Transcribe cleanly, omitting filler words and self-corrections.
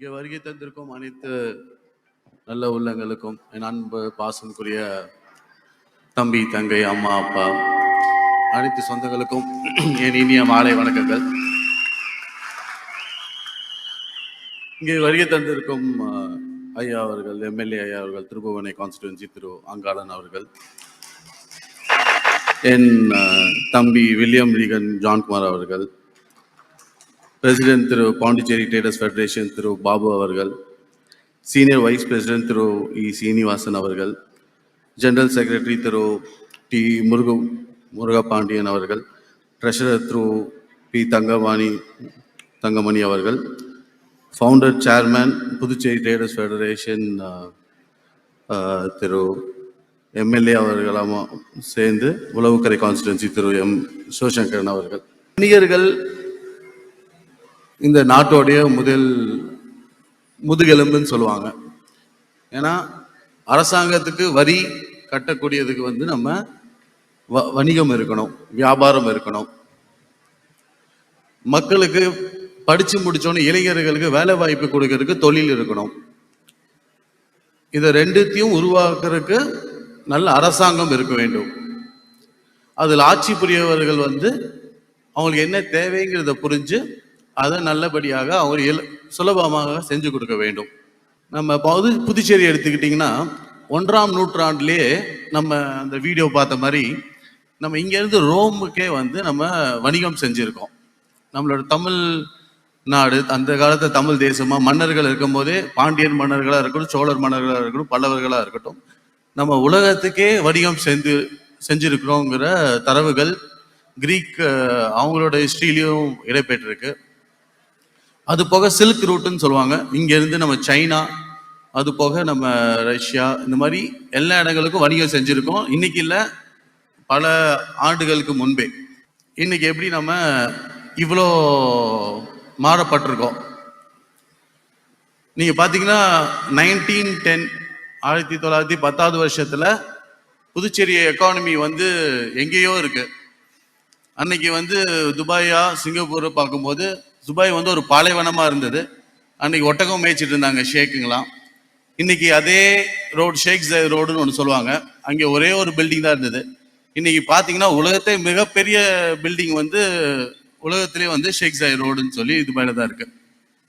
இங்கே வருகை தந்திருக்கும் அனைத்து நல்ல உள்ளங்களுக்கும் என் அன்பு பாசனுக்குரிய தம்பி, தங்கை, அம்மா, அப்பா, அனைத்து சொந்தங்களுக்கும் என் இனிய மாலை வணக்கங்கள். இங்கே வருகை தந்திருக்கும் ஐயா அவர்கள், எம்எல்ஏ ஐயா அவர்கள், திருபுவனை கான்ஸ்டிடுவன்சி திரு அங்காளன் அவர்கள், என் தம்பி வில்லியம் ரீகன் ஜான்குமார் அவர்கள், பிரசிடென்ட் திரு பாண்டிச்சேரி ட்ரேடர்ஸ் ஃபெடரேஷன் திரு பாபு அவர்கள், சீனியர் வைஸ் பிரசிடென்ட் திரு இ சீனிவாசன் அவர்கள், ஜெனரல் செக்ரட்டரி திரு டி முருகபாண்டியன் அவர்கள், ட்ரெஷரர் திரு பி தங்கமணி அவர்கள், founder chairman Puducherry traders federation திரு எம்எல்ஏ அவர்களும் சேர்ந்து உளவுக்கரை கான்ஸ்டிடுவன்சி திரு எம் சிவசங்கரன் அவர்கள். வணிகர்கள் இந்த நாட்டோடைய முதுகெலும்புன்னு சொல்லுவாங்க. ஏன்னா அரசாங்கத்துக்கு வரி கட்டக்கூடியதுக்கு நம்ம வணிகம் இருக்கணும், வியாபாரம் இருக்கணும். மக்களுக்கு படிச்சு முடிச்சோன்னு இளைஞர்களுக்கு வேலை வாய்ப்பு கொடுக்கறதுக்கு தொழில் இருக்கணும். இதை ரெண்டுத்தையும் உருவாக்குறதுக்கு நல்ல அரசாங்கம் இருக்க வேண்டும். அதில் ஆட்சி புரியவர்கள் அவங்களுக்கு என்ன தேவைங்கிறத புரிஞ்சு அதை நல்லபடியாக அவங்க சுலபமாக செஞ்சு கொடுக்க வேண்டும். நம்ம புதுச்சேரி எடுத்துக்கிட்டிங்கன்னா 1ஆம் நூற்றாண்டிலே நம்ம அந்த வீடியோ பார்த்த மாதிரி நம்ம இங்கேருந்து ரோமுக்கே நம்ம வணிகம் செஞ்சுருக்கோம். நம்மளோட தமிழ் நாடு அந்த காலத்து தமிழ் தேசமாக மன்னர்கள் இருக்கும் போதே, பாண்டியன் மன்னர்களாக இருக்கட்டும், சோழர் மன்னர்களாக இருக்கட்டும், பல்லவர்களாக இருக்கட்டும், நம்ம உலகத்துக்கே வணிகம் செஞ்சிருக்கிறோங்கிற தரவுகள் கிரீக் அவங்களோட ஹிஸ்ட்ரியிலையும் இடம்பெற்றிருக்கு. அது போக சில்க் ரூட்டுன்னு சொல்லுவாங்க. இங்கேருந்து நம்ம சைனா, அது போக நம்ம ரஷ்யா, இந்த மாதிரி எல்லா இடங்களுக்கும் வணிகம் செஞ்சுருக்கோம். இன்னைக்கு இல்லை, பல ஆண்டுகளுக்கு முன்பே. இன்னைக்கு எப்படி நம்ம இவ்வளோ மாறப்பட்டிருக்கோம். நீங்கள் பார்த்தீங்கன்னா 1910 1910 வருஷத்தில் புதுச்சேரி எக்கானமி எங்கேயோ இருக்கு. அன்னைக்கு துபாயா சிங்கப்பூரை பார்க்கும்போது துபாய் ஒரு பாலைவனமாக இருந்தது. அன்னைக்கு ஒட்டகம் மேய்ச்சிட்டு இருந்தாங்க ஷேக்குங்களாம். இன்னைக்கு அதே ரோடு ஷேக் ஜயத் ரோடுன்னு ஒன்று சொல்லுவாங்க, அங்கே ஒரே ஒரு பில்டிங் தான் இருந்தது. இன்னைக்கு பார்த்தீங்கன்னா உலகத்தை மிகப்பெரிய பில்டிங் உலகத்திலே ஷேக் ஜயத் ரோடுன்னு சொல்லி துபாயில தான் இருக்கு.